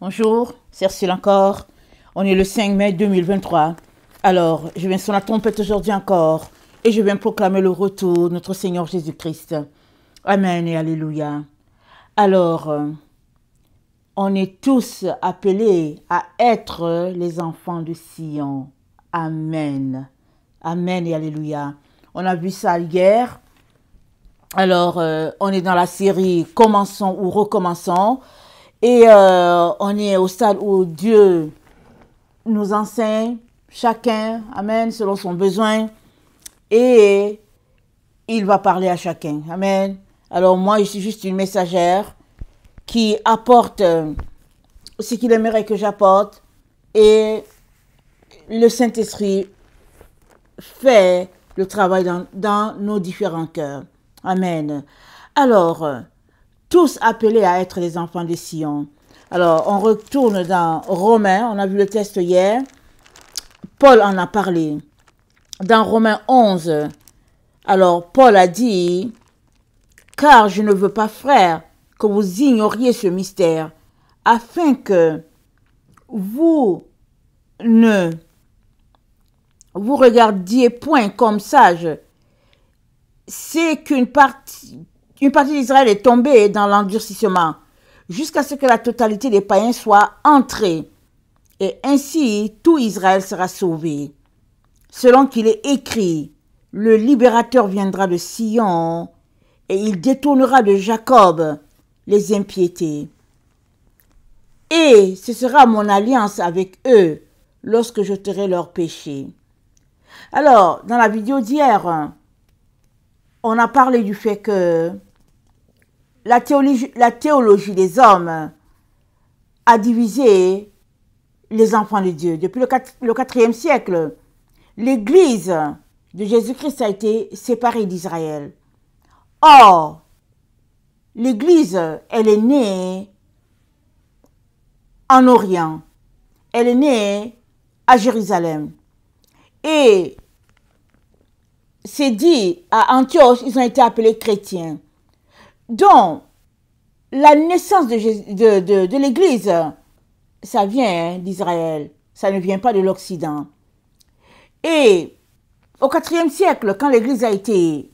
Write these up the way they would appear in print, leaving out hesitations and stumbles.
Bonjour, c'est Ursule encore. On est le 5 mai 2023. Alors, je viens sur la trompette aujourd'hui encore et je viens proclamer le retour de notre Seigneur Jésus-Christ. Amen et Alléluia. Alors, on est tous appelés à être les enfants de Sion. Amen. Amen et Alléluia. On a vu ça hier. Alors, on est dans la série Commençons ou Recommençons. Et on est au stade où Dieu nous enseigne, chacun, amen, selon son besoin. Et il va parler à chacun, amen. Alors moi, je suis juste une messagère qui apporte ce qu'il aimerait que j'apporte. Et le Saint-Esprit fait le travail dans nos différents cœurs. Amen. Alors, tous appelés à être les enfants de Sion. Alors, on retourne dans Romains, on a vu le texte hier. Paul en a parlé. Dans Romains 11, alors Paul a dit, « Car je ne veux pas, frères, que vous ignoriez ce mystère, afin que vous ne vous regardiez point comme sages. C'est qu'une partie d'Israël est tombée dans l'endurcissement, jusqu'à ce que la totalité des païens soit entrée. Et ainsi, tout Israël sera sauvé. Selon qu'il est écrit, le libérateur viendra de Sion, et il détournera de Jacob les impiétés. Et ce sera mon alliance avec eux, lorsque j'ôterai leurs péchés. » Alors, dans la vidéo d'hier, on a parlé du fait que la théologie des hommes a divisé les enfants de Dieu. Depuis le 4e siècle, l'Église de Jésus-Christ a été séparée d'Israël. Or, l'Église, elle est née en Orient. Elle est née à Jérusalem. Et c'est dit, à Antioche, ils ont été appelés chrétiens. Donc, la naissance de l'Église, ça vient d'Israël, ça ne vient pas de l'Occident. Et au 4e siècle, quand l'Église a été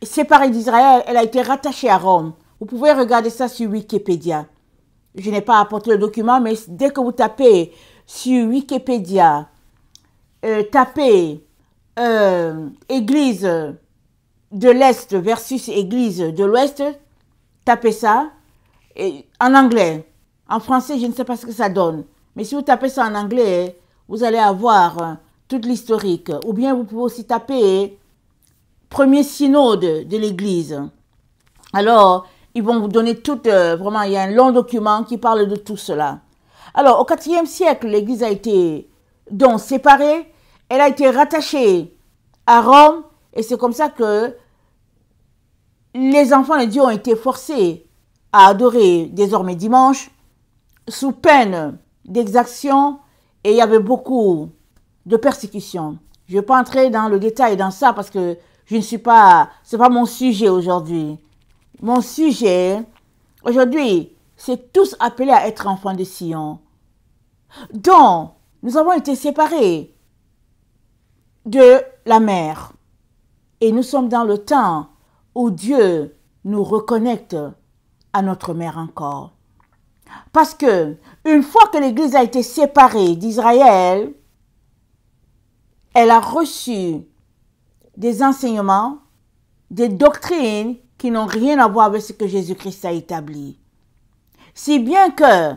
séparée d'Israël, elle a été rattachée à Rome. Vous pouvez regarder ça sur Wikipédia. Je n'ai pas apporté le document, mais dès que vous tapez sur Wikipédia, tapez Église de l'Est versus Église de l'Ouest, tapez ça et en anglais. En français, je ne sais pas ce que ça donne. Mais si vous tapez ça en anglais, vous allez avoir toute l'historique. Ou bien vous pouvez aussi taper premier synode de l'Église. Alors, ils vont vous donner tout, vraiment, il y a un long document qui parle de tout cela. Alors, au 4e siècle, l'Église a été donc séparée. Elle a été rattachée à Rome. Et c'est comme ça que les enfants de Dieu ont été forcés à adorer désormais dimanche, sous peine d'exaction, et il y avait beaucoup de persécutions. Je ne vais pas entrer dans le détail dans ça parce que je ne suis pas, c'est pas mon sujet aujourd'hui. Mon sujet, aujourd'hui, c'est tous appelés à être enfants de Sion. Donc, nous avons été séparés de la mer. Et nous sommes dans le temps où Dieu nous reconnecte à notre mère encore. Parce que une fois que l'Église a été séparée d'Israël, elle a reçu des enseignements, des doctrines qui n'ont rien à voir avec ce que Jésus-Christ a établi. Si bien que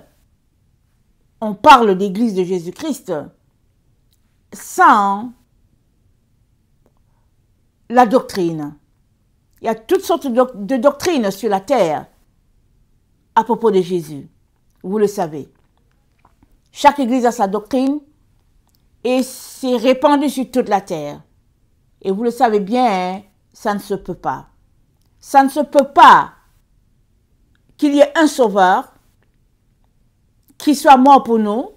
on parle d'Église de Jésus-Christ sans la doctrine. Il y a toutes sortes de doctrines sur la terre à propos de Jésus. Vous le savez. Chaque église a sa doctrine et c'est répandu sur toute la terre. Et vous le savez bien, ça ne se peut pas. Ça ne se peut pas qu'il y ait un sauveur qui soit mort pour nous,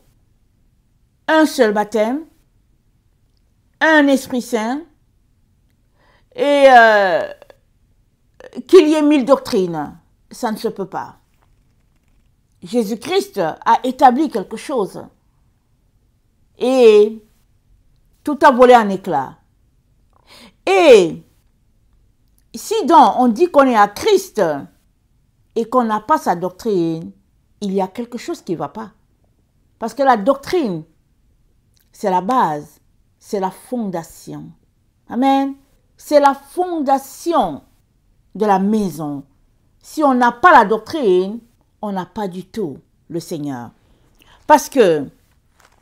un seul baptême, un Esprit Saint, et qu'il y ait 1000 doctrines. Ça ne se peut pas. Jésus-Christ a établi quelque chose. Et tout a volé en éclats. Et si donc on dit qu'on est à Christ et qu'on n'a pas sa doctrine, il y a quelque chose qui ne va pas. Parce que la doctrine, c'est la base, c'est la fondation. Amen. C'est la fondation de la maison. Si on n'a pas la doctrine, on n'a pas du tout le Seigneur. Parce que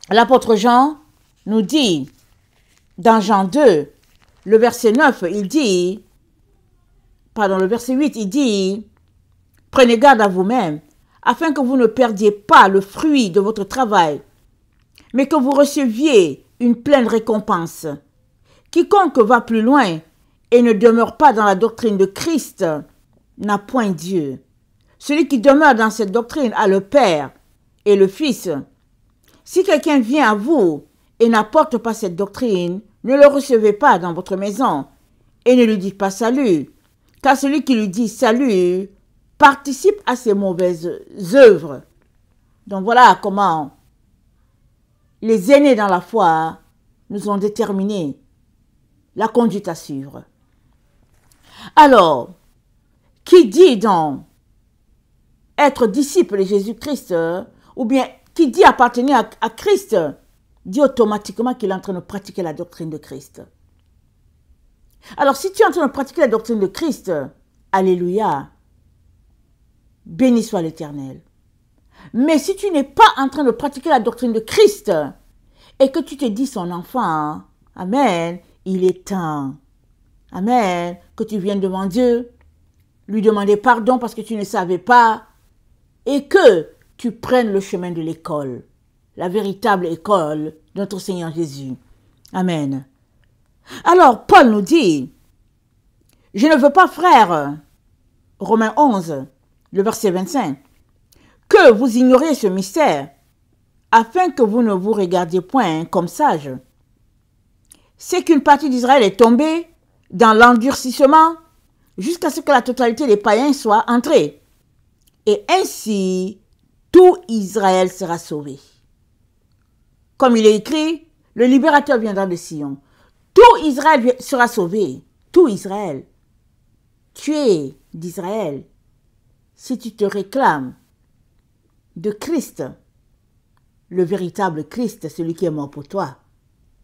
l'apôtre Jean nous dit, dans Jean 2, le verset 9, il dit, pardon, le verset 8, il dit, « Prenez garde à vous-même, afin que vous ne perdiez pas le fruit de votre travail, mais que vous receviez une pleine récompense. Quiconque va plus loin et ne demeure pas dans la doctrine de Christ n'a point Dieu. Celui qui demeure dans cette doctrine a le Père et le Fils. Si quelqu'un vient à vous et n'apporte pas cette doctrine, ne le recevez pas dans votre maison et ne lui dites pas salut, car celui qui lui dit salut participe à ses mauvaises œuvres. » Donc voilà comment les aînés dans la foi nous ont déterminé la conduite à suivre. Alors, qui dit donc être disciple de Jésus-Christ, ou bien qui dit appartenir à Christ, dit automatiquement qu'il est en train de pratiquer la doctrine de Christ. Alors, si tu es en train de pratiquer la doctrine de Christ, alléluia, béni soit l'Éternel. Mais si tu n'es pas en train de pratiquer la doctrine de Christ et que tu te dis son enfant, amen, il est temps, amen, que tu viennes devant Dieu, lui demander pardon parce que tu ne savais pas et que tu prennes le chemin de l'école, la véritable école de notre Seigneur Jésus. Amen. Alors, Paul nous dit, « Je ne veux pas, frères, Romains 11, le verset 25, que vous ignoriez ce mystère, afin que vous ne vous regardiez point comme sages. C'est qu'une partie d'Israël est tombée dans l'endurcissement jusqu'à ce que la totalité des païens soit entrée. Et ainsi, tout Israël sera sauvé. Comme il est écrit, le libérateur viendra de Sion. Tout Israël sera sauvé. Tout Israël. Tu es d'Israël. Si tu te réclames de Christ, le véritable Christ, celui qui est mort pour toi,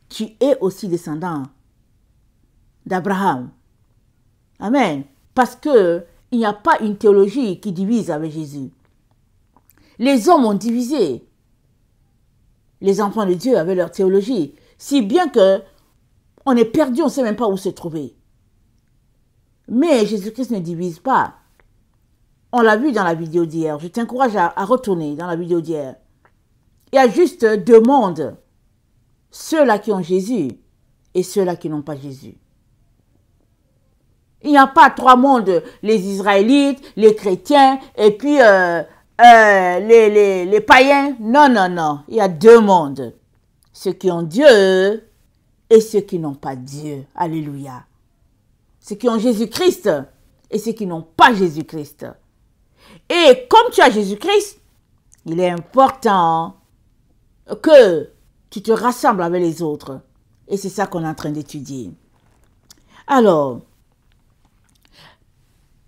tu es aussi descendant d'Abraham. Amen. Parce que il n'y a pas une théologie qui divise avec Jésus. Les hommes ont divisé. Les enfants de Dieu avaient leur théologie, si bien que on est perdu, on ne sait même pas où se trouver. Mais Jésus-Christ ne divise pas. On l'a vu dans la vidéo d'hier. Je t'encourage à retourner dans la vidéo d'hier. Il y a juste deux mondes. Ceux-là qui ont Jésus et ceux-là qui n'ont pas Jésus. Il n'y a pas trois mondes, les Israélites, les chrétiens et puis les païens. Non, non, non. Il y a deux mondes. Ceux qui ont Dieu et ceux qui n'ont pas Dieu. Alléluia. Ceux qui ont Jésus-Christ et ceux qui n'ont pas Jésus-Christ. Et comme tu as Jésus-Christ, il est important que tu te rassembles avec les autres. Et c'est ça qu'on est en train d'étudier. Alors,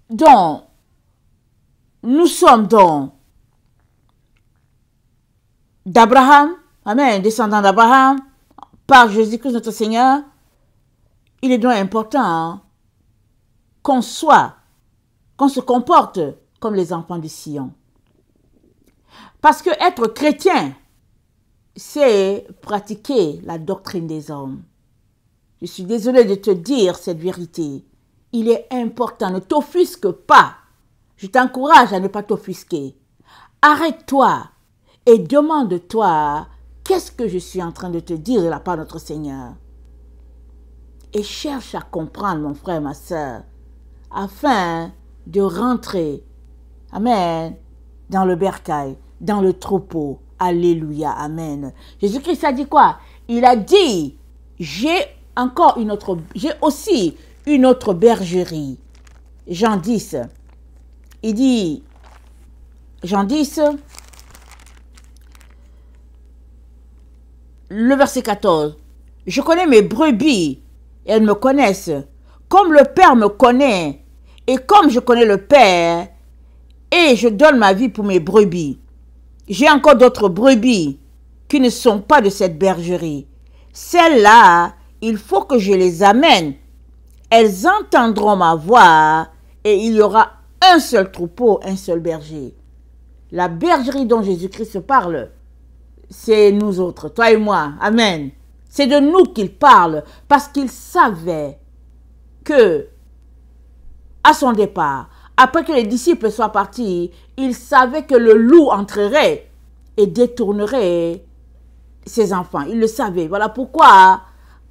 donc, nous sommes donc d'Abraham, amen, descendants d'Abraham, par Jésus-Christ notre Seigneur. Il est donc important qu'on se comporte comme les enfants de Sion. Parce que être chrétien, c'est pratiquer la doctrine des hommes. Je suis désolée de te dire cette vérité. Il est important, ne t'offusque pas. Je t'encourage à ne pas t'offusquer. Arrête-toi et demande-toi qu'est-ce que je suis en train de te dire de la part de notre Seigneur. Et cherche à comprendre, mon frère, ma soeur, afin de rentrer, amen, dans le bercail, dans le troupeau. Alléluia, amen. Jésus-Christ a dit quoi? Il a dit, j'ai aussi une autre bergerie. Jean 10. Il dit, Jean 10, le verset 14. Je connais mes brebis, et elles me connaissent. Comme le Père me connaît, et comme je connais le Père, et je donne ma vie pour mes brebis. J'ai encore d'autres brebis qui ne sont pas de cette bergerie. Celles-là, il faut que je les amène. Elles entendront ma voix, et il y aura un seul troupeau, un seul berger. La bergerie dont Jésus-Christ parle, c'est nous autres, toi et moi. Amen. C'est de nous qu'il parle, parce qu'il savait que, à son départ, après que les disciples soient partis, il savait que le loup entrerait et détournerait ses enfants. Il le savait. Voilà pourquoi,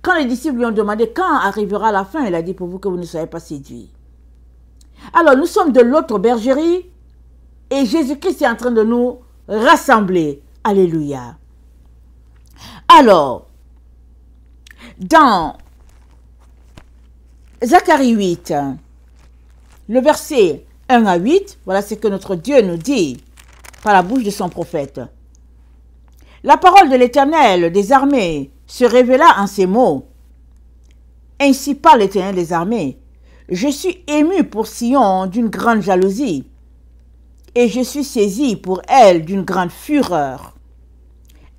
quand les disciples lui ont demandé quand arrivera la fin, il a dit pour vous que vous ne soyez pas séduits. Alors, nous sommes de l'autre bergerie et Jésus-Christ est en train de nous rassembler. Alléluia. Alors, dans Zacharie 8, le verset 1 à 8, voilà ce que notre Dieu nous dit par la bouche de son prophète. La parole de l'Éternel des armées se révéla en ces mots. Ainsi parle l'Éternel des armées. Je suis ému pour Sion d'une grande jalousie, et je suis saisi pour elle d'une grande fureur.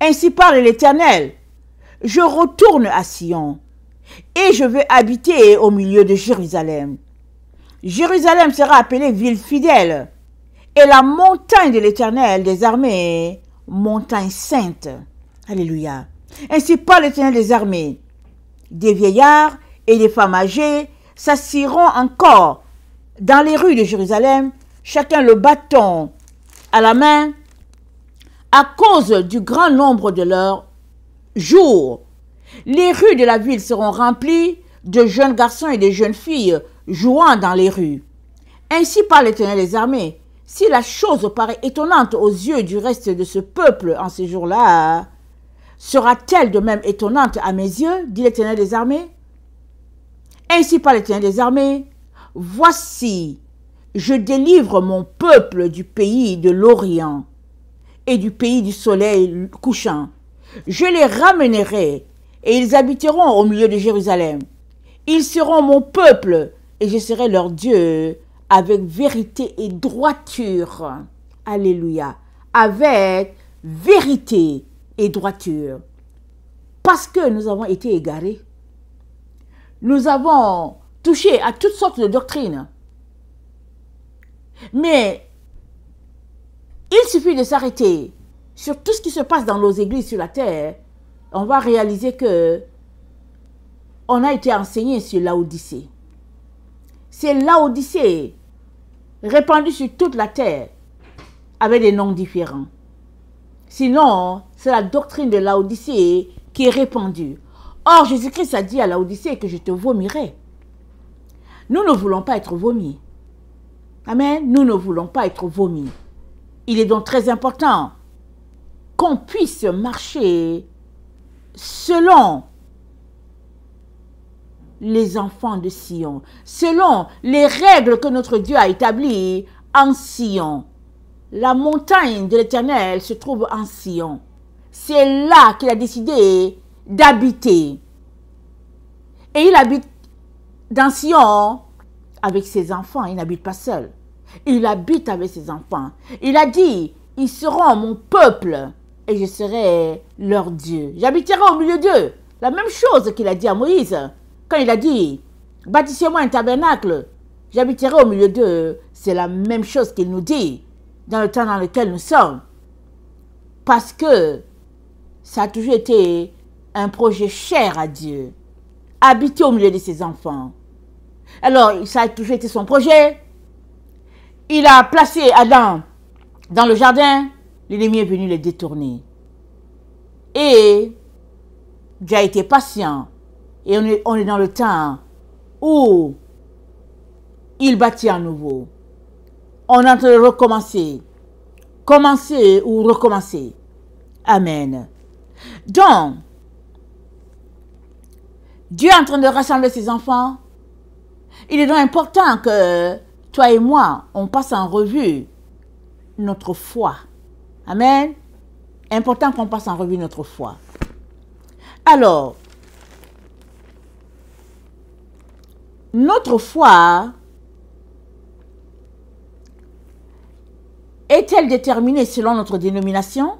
Ainsi parle l'Éternel. Je retourne à Sion, et je vais habiter au milieu de Jérusalem. Jérusalem sera appelée ville fidèle, et la montagne de l'Éternel des armées, montagne sainte. Alléluia. Ainsi parle l'Éternel des armées. Des vieillards et des femmes âgées s'assiront encore dans les rues de Jérusalem, chacun le bâton à la main, à cause du grand nombre de leurs jours. Les rues de la ville seront remplies de jeunes garçons et de jeunes filles jouant dans les rues. Ainsi parle l'Éternel des armées. Si la chose paraît étonnante aux yeux du reste de ce peuple en ces jours-là, sera-t-elle de même étonnante à mes yeux, dit l'Éternel des armées? Ainsi parle l'Éternel des armées. Voici, je délivre mon peuple du pays de l'Orient et du pays du soleil couchant. Je les ramènerai et ils habiteront au milieu de Jérusalem. Ils seront mon peuple et je serai leur Dieu avec vérité et droiture. Alléluia. Avec vérité et droiture. Parce que nous avons été égarés. Nous avons touché à toutes sortes de doctrines. Mais il suffit de s'arrêter sur tout ce qui se passe dans nos églises sur la terre. On va réaliser que on a été enseigné sur Laodicée. C'est Laodicée répandue sur toute la terre avec des noms différents. Sinon, c'est la doctrine de Laodicée qui est répandue. Or, Jésus-Christ a dit à Laodicée que je te vomirai. Nous ne voulons pas être vomis. Amen. Nous ne voulons pas être vomis. Il est donc très important qu'on puisse marcher selon les enfants de Sion, selon les règles que notre Dieu a établies en Sion. La montagne de l'Éternel se trouve en Sion. C'est là qu'il a décidé d'habiter. Et il habite dans Sion avec ses enfants. Il n'habite pas seul. Il habite avec ses enfants. Il a dit, ils seront mon peuple et je serai leur Dieu. J'habiterai au milieu d'eux. La même chose qu'il a dit à Moïse. Quand il a dit, bâtissez-moi un tabernacle, j'habiterai au milieu d'eux. C'est la même chose qu'il nous dit dans le temps dans lequel nous sommes. Parce que ça a toujours été un projet cher à Dieu. Habiter au milieu de ses enfants. Alors, ça a toujours été son projet. Il a placé Adam dans le jardin. L'ennemi est venu le détourner. Et Dieu a été patient. Et on est dans le temps où il bâtit à nouveau. On est en train de recommencer. Commencer ou recommencer. Amen. Donc, Dieu est en train de rassembler ses enfants. Il est donc important que toi et moi, on passe en revue notre foi. Amen. Important qu'on passe en revue notre foi. Alors, notre foi est-elle déterminée selon notre dénomination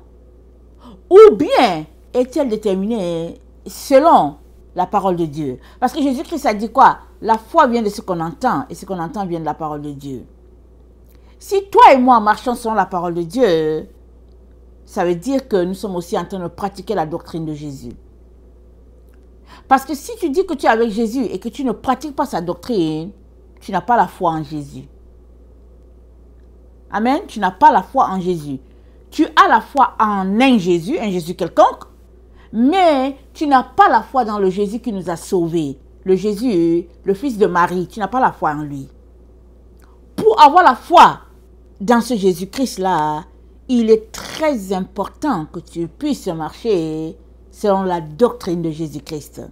ou bien est-elle déterminée selon la parole de Dieu? Parce que Jésus-Christ a dit quoi? La foi vient de ce qu'on entend et ce qu'on entend vient de la parole de Dieu. Si toi et moi marchons selon la parole de Dieu, ça veut dire que nous sommes aussi en train de pratiquer la doctrine de Jésus. Parce que si tu dis que tu es avec Jésus et que tu ne pratiques pas sa doctrine, tu n'as pas la foi en Jésus. Amen. Tu n'as pas la foi en Jésus. Tu as la foi en un Jésus quelconque, mais tu n'as pas la foi dans le Jésus qui nous a sauvés. Le Jésus, le fils de Marie, tu n'as pas la foi en lui. Pour avoir la foi dans ce Jésus-Christ-là, il est très important que tu puisses marcher selon la doctrine de Jésus-Christ.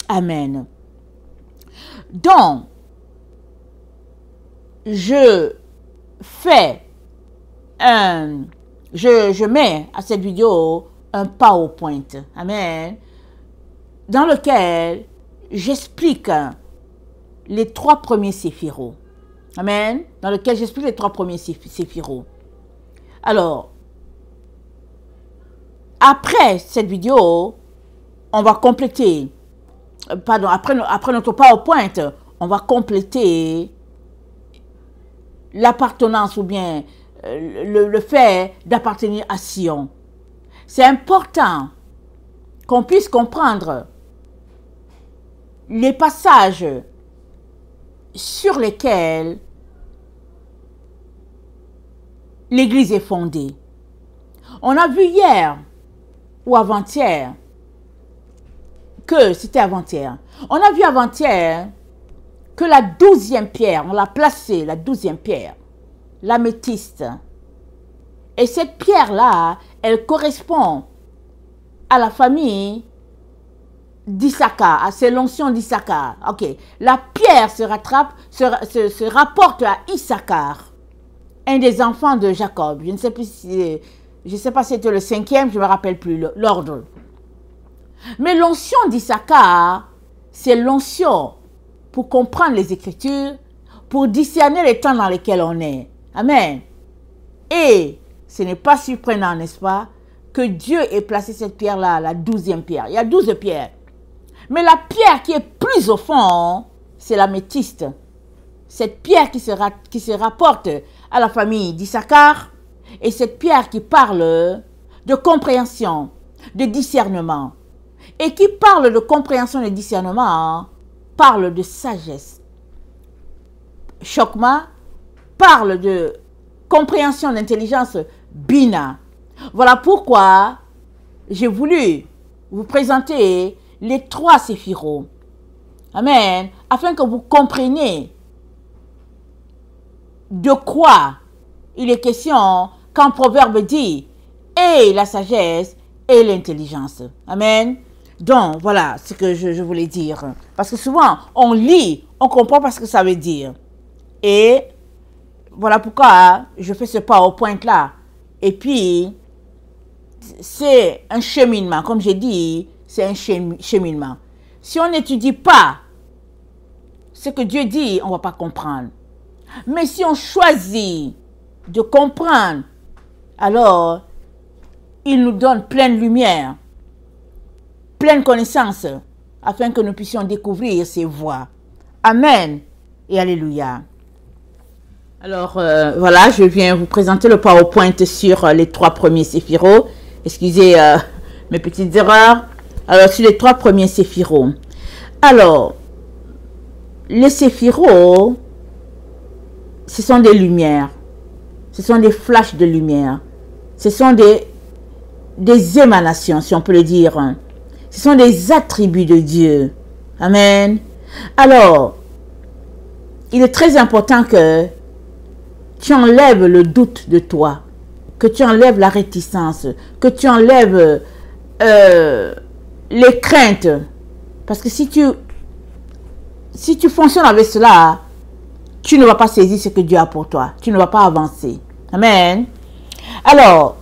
Amen. Donc, je mets à cette vidéo un PowerPoint, amen, dans lequel j'explique les 3 premiers séphirots, amen, dans lequel j'explique les 3 premiers séphirots. Alors, après cette vidéo, on va compléter, pardon, après notre PowerPoint, on va compléter l'appartenance ou bien le fait d'appartenir à Sion. C'est important qu'on puisse comprendre les passages sur lesquels l'Église est fondée. On a vu hier ou avant-hier que c'était avant-hier. On a vu avant-hier que la 12e pierre, on l'a placée, la 12e pierre, l'améthyste. Et cette pierre-là, elle correspond à la famille d'Issachar, à c'est l'onction d'Issachar. Ok, la pierre se rapporte à Issachar, un des enfants de Jacob. Je ne sais plus si, je ne sais pas si c'était le 5e, je ne me rappelle plus l'ordre. Mais l'onction d'Issachar, c'est l'onction pour comprendre les Écritures, pour discerner les temps dans lesquels on est. Amen. Et ce n'est pas surprenant, n'est-ce pas, que Dieu ait placé cette pierre-là, la 12e pierre. Il y a 12 pierres. Mais la pierre qui est plus au fond, c'est l'améthyste. Cette pierre qui se rapporte à la famille d'Issachar, et cette pierre qui parle de compréhension, de discernement. Et qui parle de compréhension et de discernement, parle de sagesse. Chokma parle de compréhension d'intelligence, Bina. Voilà pourquoi j'ai voulu vous présenter les 3 séphirots. Amen. Afin que vous compreniez de quoi il est question quand Proverbe dit « et la sagesse et l'intelligence ». Amen. Donc, voilà ce que je voulais dire. Parce que souvent, on lit, on ne comprend pas ce que ça veut dire. Et voilà pourquoi je fais ce PowerPoint-là. Et puis, c'est un cheminement. Comme j'ai dit, c'est un cheminement. Si on n'étudie pas ce que Dieu dit, on ne va pas comprendre. Mais si on choisit de comprendre, alors, il nous donne pleine lumière, pleine connaissance, afin que nous puissions découvrir ses voies. Amen et Alléluia. Alors, voilà, je viens vous présenter le PowerPoint sur les 3 premiers séphirots. Excusez mes petites erreurs. Alors, sur les 3 premiers séphirots. Alors, les séphirots, ce sont des lumières. Ce sont des flashs de lumière. Ce sont des émanations, si on peut le dire. Ce sont des attributs de Dieu. Amen. Alors, il est très important que tu enlèves le doute de toi, que tu enlèves la réticence, que tu enlèves les craintes. Parce que si tu fonctionnes avec cela, tu ne vas pas saisir ce que Dieu a pour toi. Tu ne vas pas avancer. Amen. Alors,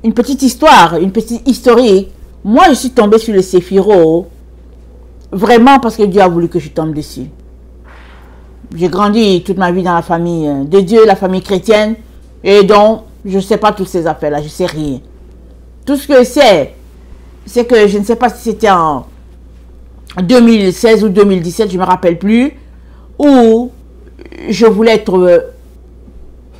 une petite histoire, une petite historique moi, je suis tombée sur le séphiro, vraiment parce que Dieu a voulu que je tombe dessus. J'ai grandi toute ma vie dans la famille de Dieu, la famille chrétienne, et donc, je ne sais pas toutes ces affaires-là, je ne sais rien. Tout ce que je sais, c'est que je ne sais pas si c'était en 2016 ou 2017, je ne me rappelle plus, où je voulais être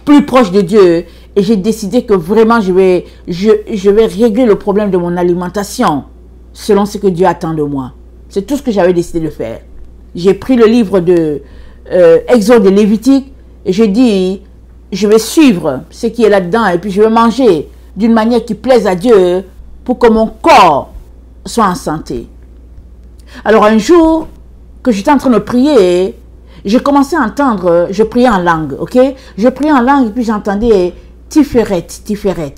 plus proche de Dieu et j'ai décidé que vraiment je vais régler le problème de mon alimentation selon ce que Dieu attend de moi. C'est tout ce que j'avais décidé de faire. J'ai pris le livre de Exode et Lévitique et j'ai dit, je vais suivre ce qui est là-dedans et puis je vais manger d'une manière qui plaise à Dieu pour que mon corps soit en santé. Alors un jour que j'étais en train de prier, j'ai commencé à entendre, je priais en langue, ok? Je priais en langue et puis j'entendais Tiferet, Tiferet.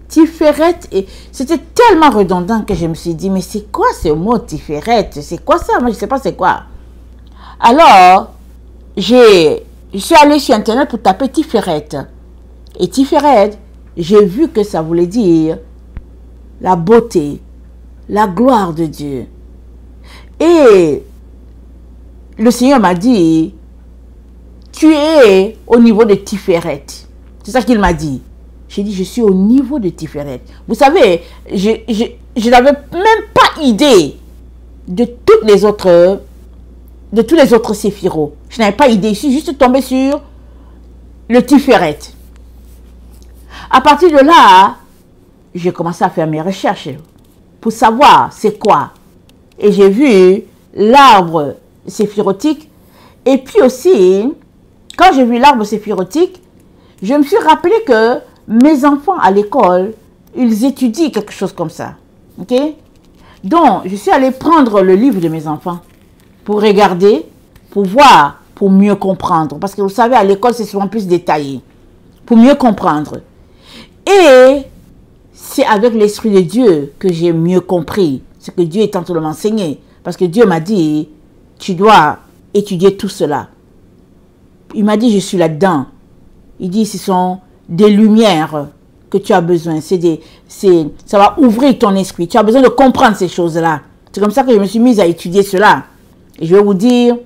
Tiferet, et c'était tellement redondant que je me suis dit, mais c'est quoi ce mot Tiferet? C'est quoi ça? Moi je ne sais pas c'est quoi. Alors, je suis allée sur internet pour taper Tiferet. Et Tiferet, j'ai vu que ça voulait dire la beauté, la gloire de Dieu. Et le Seigneur m'a dit, tu es au niveau de Tiferet. C'est ça qu'il m'a dit. J'ai dit, je suis au niveau de Tiferet. Vous savez, je n'avais même pas idée de tous les autres séphiros. Je n'avais pas idée. Je suis juste tombée sur le Tiferet. À partir de là, j'ai commencé à faire mes recherches pour savoir c'est quoi. Et j'ai vu l'arbre séphirotique. Et puis aussi, quand j'ai vu l'arbre séphirotique, je me suis rappelé que mes enfants à l'école, ils étudient quelque chose comme ça. Ok? Donc, je suis allée prendre le livre de mes enfants pour regarder, pour voir, pour mieux comprendre. Parce que vous savez, à l'école, c'est souvent plus détaillé. Pour mieux comprendre. Et c'est avec l'Esprit de Dieu que j'ai mieux compris ce que Dieu est en train de m'enseigner. Parce que Dieu m'a dit, tu dois étudier tout cela. Il m'a dit, je suis là-dedans. Il dit, ce sont des lumières que tu as besoin. Ça va ouvrir ton esprit. Tu as besoin de comprendre ces choses-là. C'est comme ça que je me suis mise à étudier cela. Et je vais vous dire,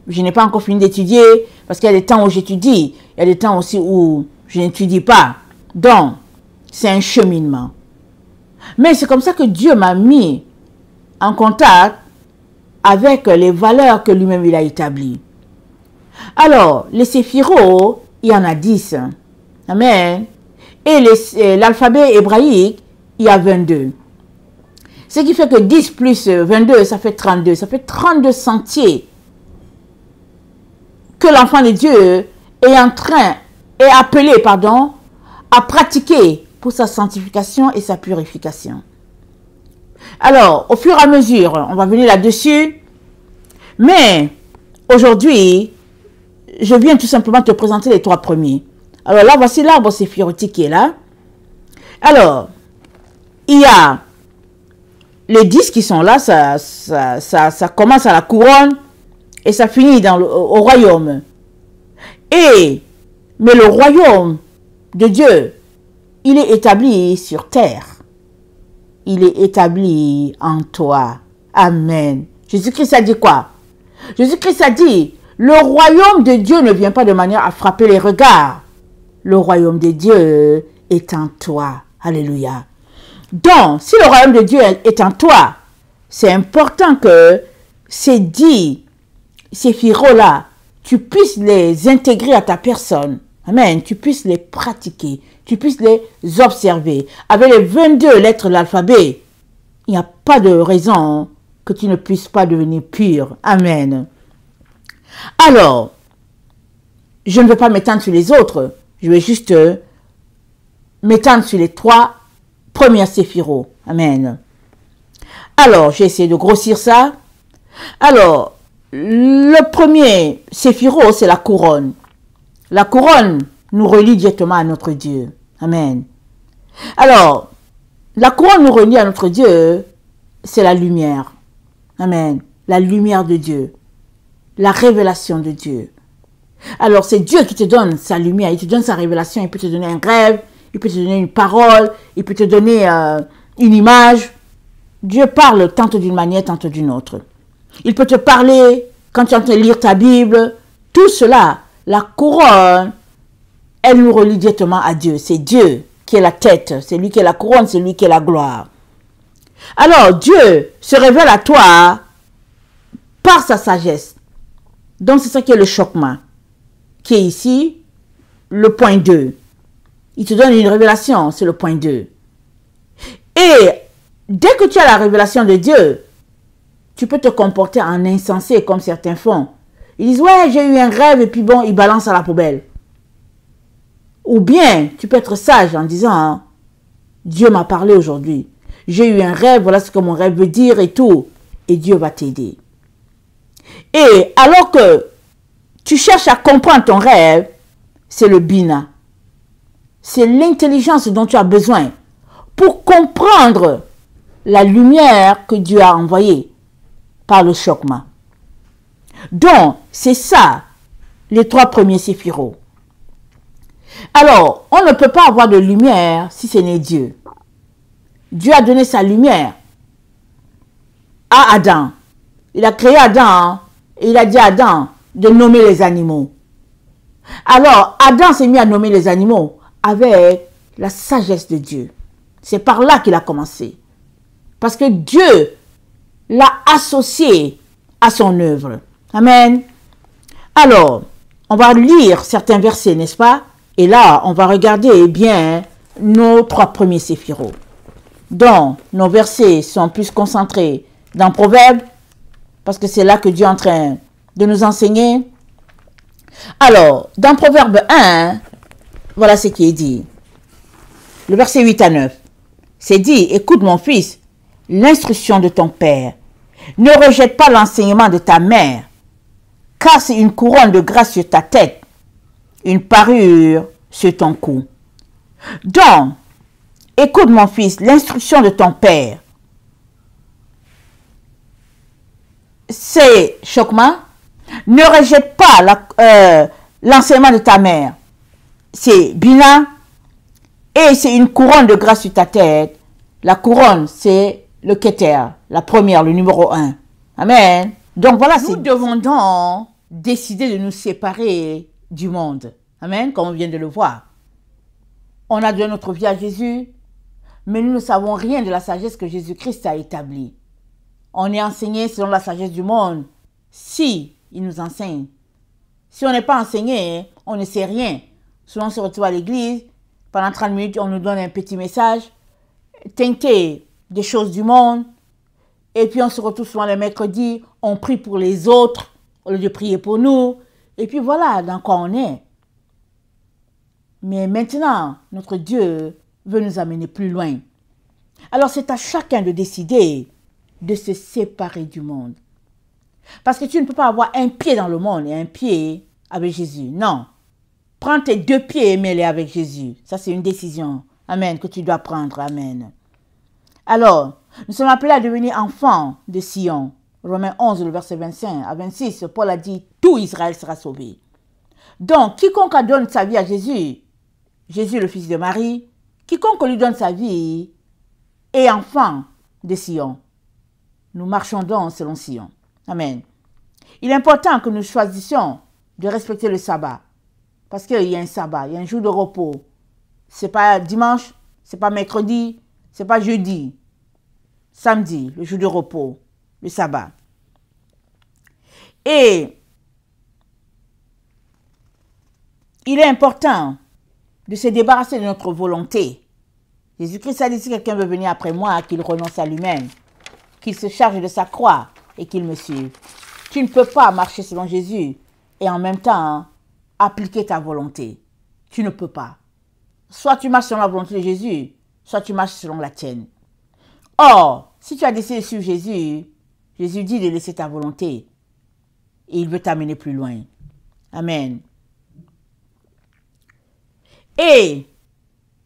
je n'ai pas encore fini d'étudier, parce qu'il y a des temps où j'étudie. Il y a des temps aussi où je n'étudie pas. Donc, c'est un cheminement. Mais c'est comme ça que Dieu m'a mis en contact avec les valeurs que lui-même il a établies. Alors, les séphiros, il y en a 10. Amen. Et l'alphabet hébraïque, il y a 22. Ce qui fait que 10 plus 22, ça fait 32. Ça fait 32 sentiers que l'enfant de Dieu est appelé à pratiquer pour sa sanctification et sa purification. Alors, au fur et à mesure, on va venir là-dessus. Mais, aujourd'hui, je viens tout simplement te présenter les 3 premiers. Alors là, voici l'arbre séphirotique qui est là. Alors, il y a les 10 qui sont là, ça commence à la couronne et ça finit au royaume. Mais le royaume de Dieu, il est établi sur terre. Il est établi en toi. Amen. Jésus-Christ a dit quoi? Jésus-Christ a dit, le royaume de Dieu ne vient pas de manière à frapper les regards. Le royaume de Dieu est en toi. Alléluia. Donc, si le royaume de Dieu est en toi, c'est important que ces 10 séphiros-là, tu puisses les intégrer à ta personne. Amen. Tu puisses les pratiquer. Tu puisses les observer. Avec les 22 lettres de l'alphabet, il n'y a pas de raison que tu ne puisses pas devenir pur. Amen. Alors, je ne vais pas m'étendre sur les autres. Je vais juste m'étendre sur les 3 premiers séphiros. Amen. Alors, j'ai essayé de grossir ça. Alors, le premier séphiro, c'est la couronne. La couronne nous relie directement à notre Dieu. Amen. Alors, la couronne nous relie à notre Dieu, c'est la lumière. Amen. La lumière de Dieu. La révélation de Dieu. Alors, c'est Dieu qui te donne sa lumière, il te donne sa révélation, il peut te donner un rêve, il peut te donner une parole, il peut te donner une image. Dieu parle tantôt d'une manière, tantôt d'une autre. Il peut te parler quand tu es en train de lire ta Bible. Tout cela, la couronne, elle nous relie directement à Dieu. C'est Dieu qui est la tête, c'est lui qui est la couronne, c'est lui qui est la gloire. Alors, Dieu se révèle à toi par sa sagesse. Donc, c'est ça qui est le chokmah, qui est ici, le point 2. Il te donne une révélation, c'est le point 2. Et dès que tu as la révélation de Dieu, tu peux te comporter en insensé comme certains font. Ils disent, ouais, j'ai eu un rêve et puis bon, ils balancent à la poubelle. Ou bien, tu peux être sage en disant, hein, Dieu m'a parlé aujourd'hui. J'ai eu un rêve, voilà ce que mon rêve veut dire et tout. Et Dieu va t'aider. Et alors que tu cherches à comprendre ton rêve, c'est le bina. C'est l'intelligence dont tu as besoin pour comprendre la lumière que Dieu a envoyée par le chokmah. Donc, c'est ça, les 3 premiers séphirots. Alors, on ne peut pas avoir de lumière si ce n'est Dieu. Dieu a donné sa lumière à Adam. Il a créé Adam et il a dit à Adam de nommer les animaux. Alors, Adam s'est mis à nommer les animaux avec la sagesse de Dieu. C'est par là qu'il a commencé. Parce que Dieu l'a associé à son œuvre. Amen. Alors, on va lire certains versets, n'est-ce pas? Et là, on va regarder bien nos 3 premiers séphirots. Donc, nos versets sont plus concentrés dans Proverbes, parce que c'est là que Dieu est en train de nous enseigner. Alors, dans Proverbe 1, voilà ce qui est dit. Le verset 8 à 9. C'est dit, écoute mon fils, l'instruction de ton père. Ne rejette pas l'enseignement de ta mère, car c'est une couronne de grâce sur ta tête, une parure sur ton cou. Donc, écoute mon fils, l'instruction de ton père. C'est chokmah. Ne rejette pas l'enseignement de ta mère. C'est bina. Et c'est une couronne de grâce sur ta tête. La couronne, c'est le keter, la première, le numéro 1. Amen. Donc voilà, nous devons donc décider de nous séparer du monde. Amen, comme on vient de le voir. On a donné notre vie à Jésus, mais nous ne savons rien de la sagesse que Jésus-Christ a établie. On est enseigné selon la sagesse du monde, si il nous enseigne. Si on n'est pas enseigné, on ne sait rien. Souvent, on se retrouve à l'église, pendant 30 minutes, on nous donne un petit message, teinté des choses du monde, et puis on se retrouve souvent le mercredi, on prie pour les autres, au lieu de prier pour nous, et puis voilà dans quoi on est. Mais maintenant, notre Dieu veut nous amener plus loin. Alors c'est à chacun de décider de se séparer du monde. Parce que tu ne peux pas avoir un pied dans le monde et un pied avec Jésus. Non. Prends tes 2 pieds et mets-les avec Jésus. Ça, c'est une décision. Amen. Que tu dois prendre. Amen. Alors, nous sommes appelés à devenir enfants de Sion. Romains 11, le verset 25 à 26, Paul a dit, tout Israël sera sauvé. Donc, quiconque donne sa vie à Jésus, Jésus le fils de Marie, quiconque lui donne sa vie est enfant de Sion. Nous marchons donc selon Sion. Amen. Il est important que nous choisissions de respecter le sabbat. Parce qu'il y a un sabbat, il y a un jour de repos. Ce n'est pas dimanche, ce n'est pas mercredi, ce n'est pas jeudi. Samedi, le jour de repos, le sabbat. Et il est important de se débarrasser de notre volonté. Jésus-Christ a dit, si quelqu'un veut venir après moi, qu'il renonce à lui-même, qu'il se charge de sa croix et qu'il me suive. Tu ne peux pas marcher selon Jésus et en même temps appliquer ta volonté. Tu ne peux pas. Soit tu marches selon la volonté de Jésus, soit tu marches selon la tienne. Or, si tu as décidé de suivre Jésus, Jésus dit de laisser ta volonté et il veut t'amener plus loin. Amen. Et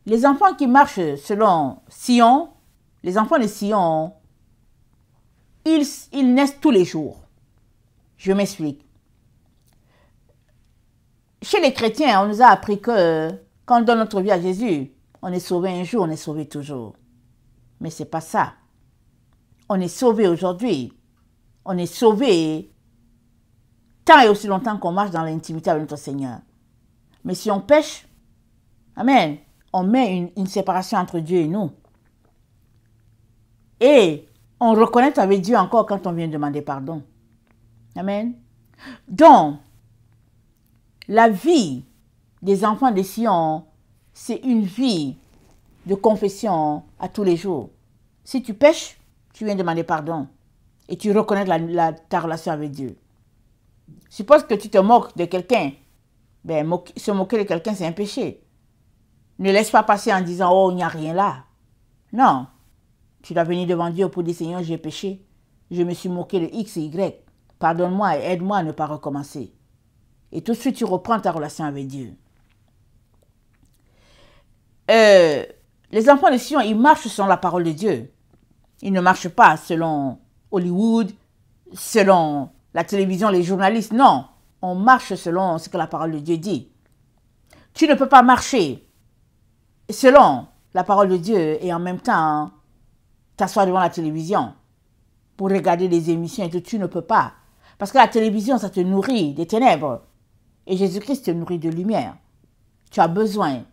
les enfants qui marchent selon Sion, les enfants de Sion, ils naissent tous les jours. Je m'explique. Chez les chrétiens, on nous a appris que quand on donne notre vie à Jésus, on est sauvé un jour, on est sauvé toujours. Mais ce n'est pas ça. On est sauvé aujourd'hui. On est sauvé tant et aussi longtemps qu'on marche dans l'intimité avec notre Seigneur. Mais si on pêche, amen, on met une séparation entre Dieu et nous. Et on reconnaît avec Dieu encore quand on vient demander pardon. Amen. Donc, la vie des enfants de Sion, c'est une vie de confession à tous les jours. Si tu pêches, tu viens demander pardon. Et tu reconnais ta relation avec Dieu. Suppose que tu te moques de quelqu'un. Ben, se moquer de quelqu'un, c'est un péché. Ne laisse pas passer en disant, oh, il n'y a rien là. Non. Tu dois venir devant Dieu pour dire, Seigneur, j'ai péché. Je me suis moqué de X et Y. Pardonne-moi et aide-moi à ne pas recommencer. Et tout de suite, tu reprends ta relation avec Dieu. Les enfants de Sion, ils marchent selon la parole de Dieu. Ils ne marchent pas selon Hollywood, selon la télévision, les journalistes. Non, on marche selon ce que la parole de Dieu dit. Tu ne peux pas marcher selon la parole de Dieu et en même temps t'asseoir devant la télévision pour regarder des émissions et tout. Tu ne peux pas. Parce que la télévision, ça te nourrit des ténèbres. Et Jésus-Christ te nourrit de lumière. Tu as besoin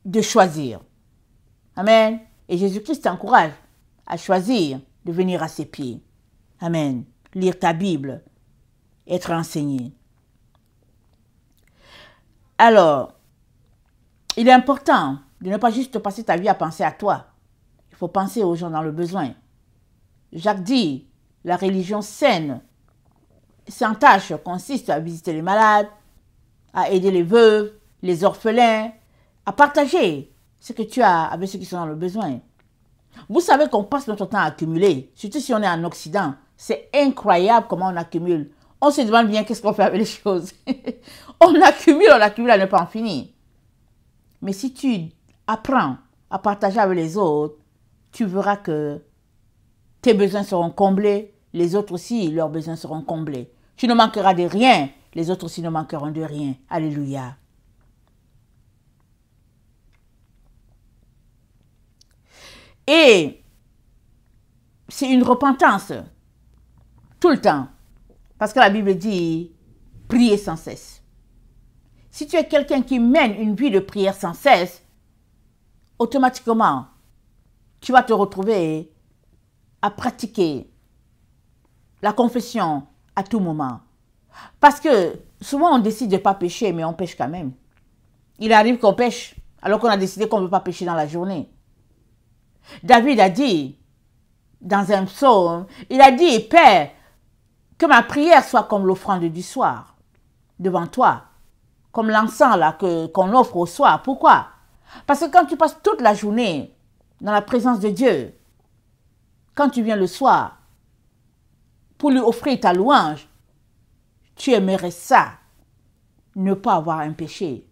de choisir. Amen. Et Jésus-Christ t'encourage à choisir de venir à ses pieds. Amen. Lire ta Bible, être enseigné. Alors, il est important de ne pas juste passer ta vie à penser à toi. Il faut penser aux gens dans le besoin. Jacques dit, la religion saine, sans tâche, consiste à visiter les malades, à aider les veuves, les orphelins, à partager ce que tu as avec ceux qui sont dans le besoin. Vous savez qu'on passe notre temps à accumuler, surtout si on est en Occident. C'est incroyable comment on accumule. On se demande bien qu'est-ce qu'on fait avec les choses. on accumule à ne pas en finir. Mais si tu apprends à partager avec les autres, tu verras que tes besoins seront comblés, les autres aussi, leurs besoins seront comblés. Tu ne manqueras de rien, les autres aussi ne manqueront de rien. Alléluia. Et c'est une repentance tout le temps. Parce que la Bible dit, priez sans cesse. Si tu es quelqu'un qui mène une vie de prière sans cesse, automatiquement, tu vas te retrouver à pratiquer la confession à tout moment. Parce que souvent on décide de ne pas pécher, mais on pêche quand même. Il arrive qu'on pêche, alors qu'on a décidé qu'on ne veut pas pécher dans la journée. David a dit, dans un psaume, il a dit, Père, que ma prière soit comme l'offrande du soir, devant toi, comme l'encens là qu'on offre au soir. Pourquoi? Parce que quand tu passes toute la journée dans la présence de Dieu, quand tu viens le soir pour lui offrir ta louange, tu aimerais ça, ne pas avoir un péché.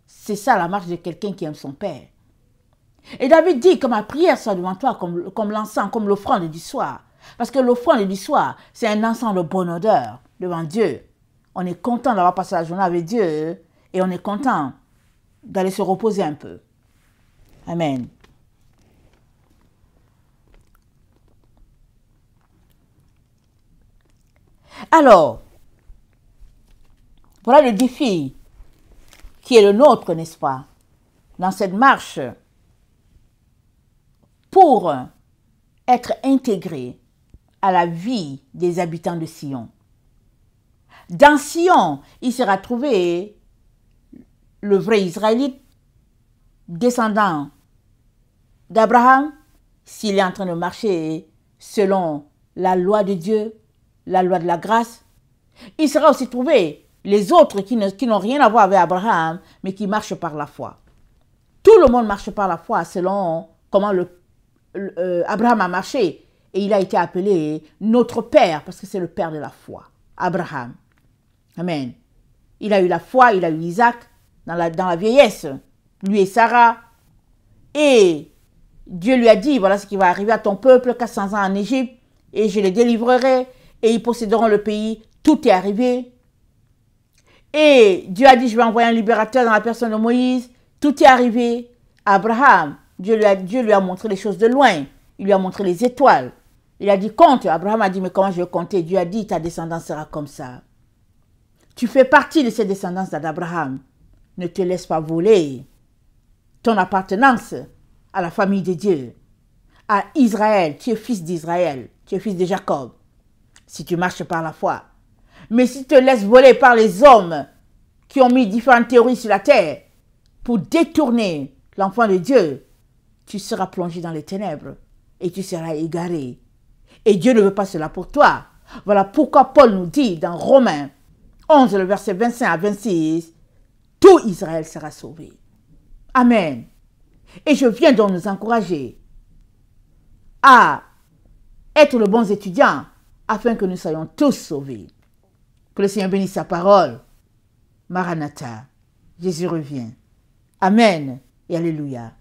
C'est ça la marche de quelqu'un qui aime son Père. Et David dit que ma prière soit devant toi comme l'encens, comme l'offrande du soir. Parce que l'offrande du soir, c'est un encens de bonne odeur devant Dieu. On est content d'avoir passé la journée avec Dieu et on est content d'aller se reposer un peu. Amen. Alors, voilà le défi qui est le nôtre, n'est-ce pas, dans cette marche pour être intégré à la vie des habitants de Sion. Dans Sion, il sera trouvé le vrai Israélite, descendant d'Abraham, s'il est en train de marcher selon la loi de Dieu, la loi de la grâce. Il sera aussi trouvé les autres qui n'ont rien à voir avec Abraham, mais qui marchent par la foi. Tout le monde marche par la foi selon comment Abraham a marché. Et il a été appelé notre Père, parce que c'est le Père de la foi, Abraham. Amen. Il a eu la foi, il a eu Isaac dans la vieillesse, lui et Sarah. Et Dieu lui a dit, voilà ce qui va arriver à ton peuple, 400 ans en Égypte, et je les délivrerai, et ils posséderont le pays. Tout est arrivé. Et Dieu a dit, je vais envoyer un libérateur dans la personne de Moïse. Tout est arrivé. Abraham, Dieu lui a montré les choses de loin. Il lui a montré les étoiles. Il a dit, compte. Abraham a dit, mais comment je vais compter? Dieu a dit, ta descendance sera comme ça. Tu fais partie de cette descendance d'Abraham. Ne te laisse pas voler ton appartenance à la famille de Dieu, à Israël. Tu es fils d'Israël, tu es fils de Jacob, si tu marches par la foi. Mais si tu te laisses voler par les hommes qui ont mis différentes théories sur la terre pour détourner l'enfant de Dieu, tu seras plongé dans les ténèbres et tu seras égaré. Et Dieu ne veut pas cela pour toi. Voilà pourquoi Paul nous dit dans Romains 11, le verset 25 à 26, tout Israël sera sauvé. Amen. Et je viens donc nous encourager à être de bons étudiants afin que nous soyons tous sauvés. Que le Seigneur bénisse sa parole. Maranatha. Jésus revient. Amen et alléluia.